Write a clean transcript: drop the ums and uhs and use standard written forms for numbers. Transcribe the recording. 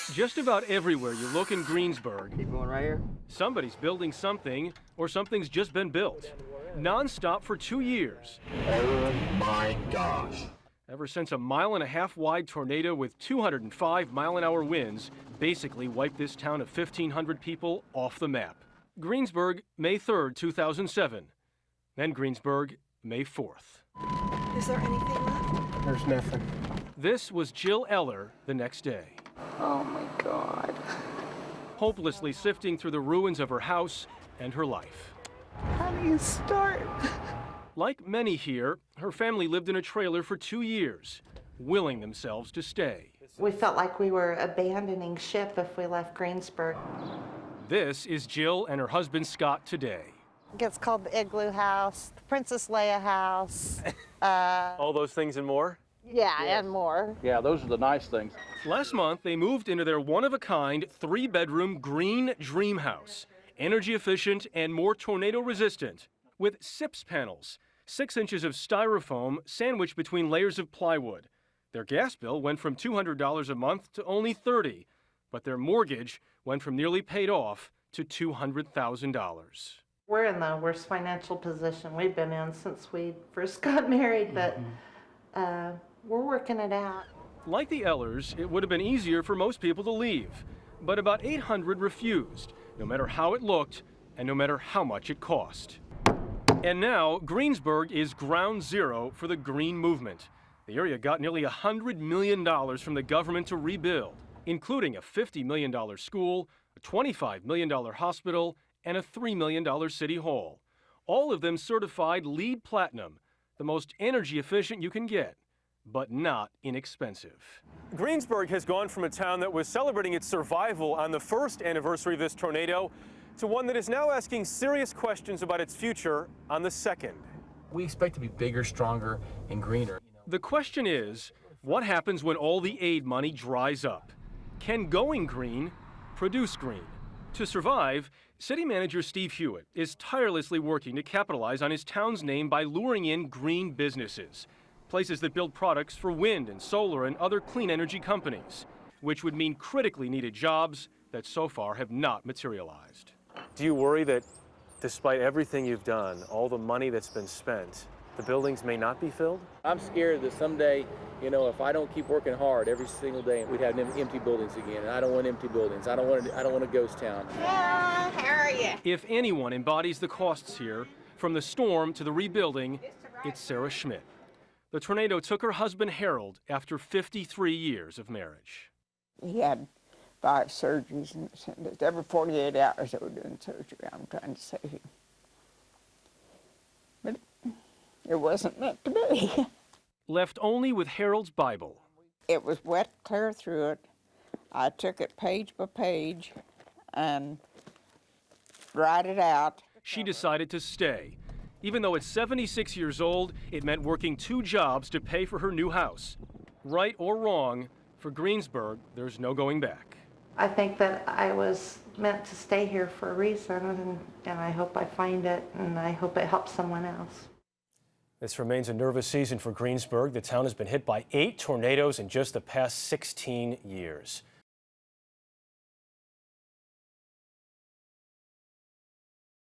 Just about everywhere you look in Greensburg, Keep going right here. somebody's building something or something's just been built. Non-stop for 2 years. Oh my gosh. Ever since a 1.5 wide tornado with 205 mile-an-hour winds basically wiped this town of 1,500 people off the map. Greensburg, May 3rd, 2007. Then Greensburg, May 4th. Is there anything left? There's nothing. This was Jill Eller the next day. Oh my God. Hopelessly sifting through the ruins of her house and her life. How do you start? Like many here, her family lived in a trailer for 2 years, willing themselves to stay. We felt like we were abandoning ship if we left Greensburg. This is Jill and her husband Scott today. It gets called the Igloo House, the Princess Leia House. All those things and more? Yeah, and more. Yeah, those are the nice things. Last month, they moved into their one-of-a-kind 3-bedroom green dream house. Energy efficient and more tornado resistant. With SIPS panels, 6 inches of styrofoam sandwiched between layers of plywood. Their gas bill went from $200 a month to only $30, but their mortgage went from nearly paid off to $200,000. We're in the worst financial position we've been in since we first got married, but we're working it out. Like the Ellers, it would have been easier for most people to leave, but about 800 refused, no matter how it looked and no matter how much it cost. And now, Greensburg is ground zero for the green movement. The area got nearly $100 million from the government to rebuild, including a $50 million school, a $25 million hospital, and a $3 million city hall. All of them certified LEED Platinum, the most energy efficient you can get, but not inexpensive. Greensburg has gone from a town that was celebrating its survival on the first anniversary of this tornado to one that is now asking serious questions about its future on the second. We expect to be bigger, stronger, and greener. The question is, what happens when all the aid money dries up? Can going green produce green? To survive, City Manager Steve Hewitt is tirelessly working to capitalize on his town's name by luring in green businesses, places that build products for wind and solar and other clean energy companies, which would mean critically needed jobs that so far have not materialized. Do you worry that despite everything you've done, all the money that's been spent, the buildings may not be filled? I'm scared that someday, if I don't keep working hard every single day, we'd have empty buildings again. And I don't want empty buildings. I don't want a ghost town. Yeah, how are you? If anyone embodies the costs here, from the storm to the rebuilding, it's Sarah Schmidt. The tornado took her husband Harold after 53 years of marriage. He had 5 surgeries, and every 48 hours they were doing surgery. I'm trying to save him. But it wasn't meant to be. Left only with Harold's Bible. It was wet clear through it. I took it page by page and dried it out. She decided to stay. Even though at 76 years old, it meant working 2 jobs to pay for her new house. Right or wrong, for Greensburg, there's no going back. I think that I was meant to stay here for a reason, and I hope I find it, and I hope it helps someone else. This remains a nervous season for Greensburg. The town has been hit by 8 tornadoes in just the past 16 years.